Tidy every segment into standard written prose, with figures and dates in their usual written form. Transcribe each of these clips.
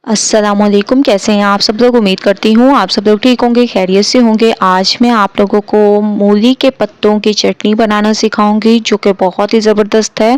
अस्सलामुअलैकुम। कैसे हैं आप सब लोग? उम्मीद करती हूँ आप सब लोग ठीक होंगे, खैरियत से होंगे। आज मैं आप लोगों को मूली के पत्तों की चटनी बनाना सिखाऊंगी जो कि बहुत ही ज़बरदस्त है,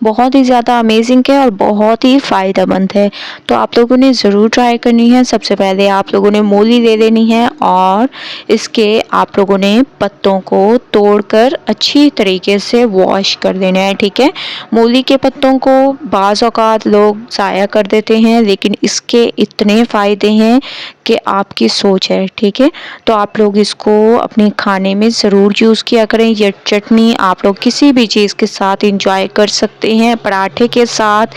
बहुत ही ज़्यादा अमेजिंग है और बहुत ही फ़ायदेमंद है। तो आप लोगों ने ज़रूर ट्राई करनी है। सबसे पहले आप लोगों ने मूली ले लेनी है और इसके आप लोगों ने पत्तों को तोड़कर अच्छी तरीके से वॉश कर देना है। ठीक है, मूली के पत्तों को बाज़ औक़ात लोग ज़ाया कर देते हैं, लेकिन के इतने फ़ायदे हैं कि आपकी सोच है। ठीक है, तो आप लोग इसको अपने खाने में ज़रूर यूज़ किया करें। ये चटनी आप लोग किसी भी चीज़ के साथ इंजॉय कर सकते हैं, पराठे के साथ,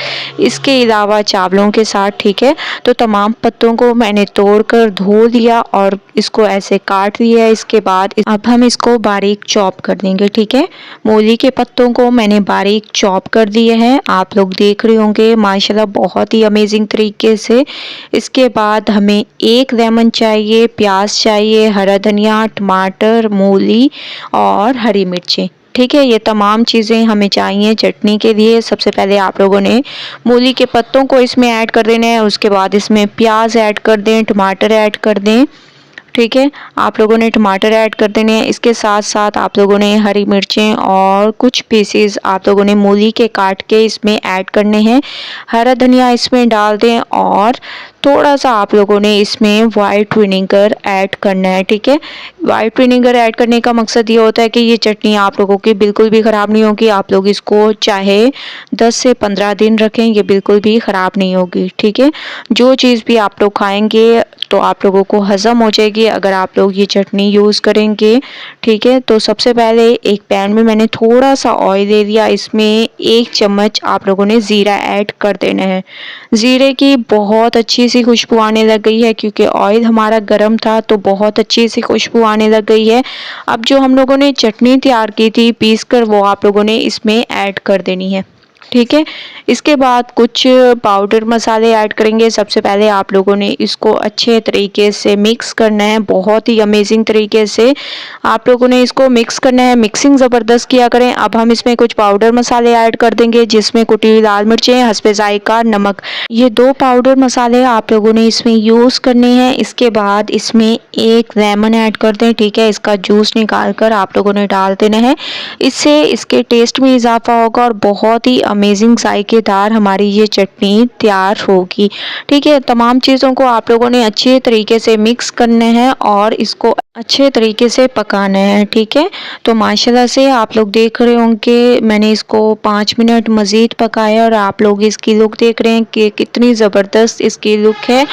इसके अलावा चावलों के साथ। ठीक है, तो तमाम पत्तों को मैंने तोड़कर धो लिया और इसको ऐसे काट लिया। इसके बाद अब हम इसको बारीक चॉप कर देंगे। ठीक है, मूली के पत्तों को मैंने बारीक चॉप कर दिए हैं, आप लोग देख रहे होंगे माशाल्लाह बहुत ही अमेजिंग तरीके से। इसके बाद हमें एक लेमन चाहिए, प्याज चाहिए, हरा धनिया, टमाटर, मूली और हरी मिर्चें। ठीक है, ये तमाम चीज़ें हमें चाहिए चटनी के लिए। सबसे पहले आप लोगों ने मूली के पत्तों को इसमें ऐड कर देना है, उसके बाद इसमें प्याज ऐड कर दें, टमाटर ऐड कर दें। ठीक है, आप लोगों ने टमाटर ऐड कर देने हैं। इसके साथ साथ आप लोगों ने हरी मिर्चें और कुछ पीसेस आप लोगों ने मूली के काट के इसमें ऐड करने हैं। हरा धनिया इसमें डाल दें और थोड़ा सा आप लोगों ने इसमें वाइट विनेगर ऐड करना है। ठीक है, वाइट विनेगर ऐड करने का मकसद ये होता है कि ये चटनी आप लोगों की बिल्कुल भी ख़राब नहीं होगी। आप लोग इसको चाहे 10 से 15 दिन रखें, ये बिल्कुल भी ख़राब नहीं होगी। ठीक है, जो चीज़ भी आप लोग खाएंगे तो आप लोगों को हज़म हो जाएगी अगर आप लोग ये चटनी यूज़ करेंगे। ठीक है, तो सबसे पहले एक पैन में मैंने थोड़ा सा ऑयल ले लिया, इसमें 1 चम्मच आप लोगों ने ज़ीरा ऐड कर देना है। ज़ीरे की बहुत अच्छी सी खुशबू आने लग गई है क्योंकि ऑयल हमारा गर्म था, तो बहुत अच्छी सी खुशबू आने लग गई है। अब जो हम लोगों ने चटनी तैयार की थी पीस कर, वो आप लोगों ने इसमें ऐड कर देनी है। ठीक है, इसके बाद कुछ पाउडर मसाले ऐड करेंगे। सबसे पहले आप लोगों ने इसको अच्छे तरीके से मिक्स करना है, बहुत ही अमेजिंग तरीके से आप लोगों ने इसको मिक्स करना है। मिक्सिंग ज़बरदस्त किया करें। अब हम इसमें कुछ पाउडर मसाले ऐड कर देंगे, जिसमें कुटी हुई लाल मिर्चें, हस्बे ज़ायक़ा नमक, ये 2 पाउडर मसाले आप लोगों ने इसमें यूज़ करने हैं। इसके बाद इसमें 1 लेमन ऐड कर दें। ठीक है, इसका जूस निकाल कर आप लोगों ने डाल देना है, इससे इसके टेस्ट में इजाफा होगा और बहुत ही अमेजिंग जायकेदार हमारी ये चटनी तैयार होगी। ठीक है, तमाम चीज़ों को आप लोगों ने अच्छे तरीके से मिक्स करना है और इसको अच्छे तरीके से पकाना है। ठीक है, तो माशाल्लाह से आप लोग देख रहे होंगे मैंने इसको 5 मिनट मज़ीद पकाया और आप लोग इसकी लुक देख रहे हैं कि कितनी ज़बरदस्त इसकी लुक है।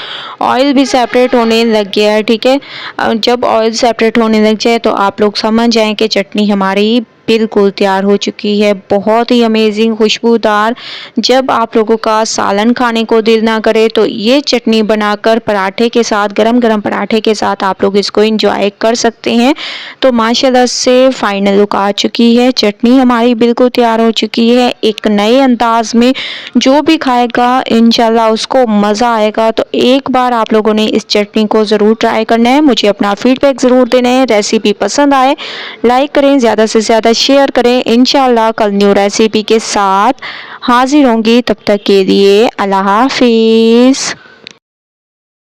ऑयल भी सेपरेट होने लग गया है। ठीक है, जब ऑयल सेपरेट होने लग जाए तो आप लोग समझ जाएं कि चटनी हमारी बिल्कुल तैयार हो चुकी है, बहुत ही अमेजिंग खुशबूदार। जब आप लोगों का सालन खाने को दिल ना करे तो ये चटनी बनाकर पराठे के साथ, गरम गरम पराठे के साथ आप लोग इसको एंजॉय कर सकते हैं। तो माशाल्लाह से फाइनल लुक आ चुकी है, चटनी हमारी बिल्कुल तैयार हो चुकी है। एक नए अंदाज में जो भी खाएगा इंशाल्लाह उसको मज़ा आएगा। तो एक बार आप लोगों ने इस चटनी को ज़रूर ट्राई करना है, मुझे अपना फीडबैक ज़रूर देना है। रेसिपी पसंद आए लाइक करें, ज़्यादा से ज़्यादा शेयर करें। इंशाल्लाह कल न्यू रेसिपी के साथ हाजिर होंगी, तब तक के लिए अल्लाह हाफिज़।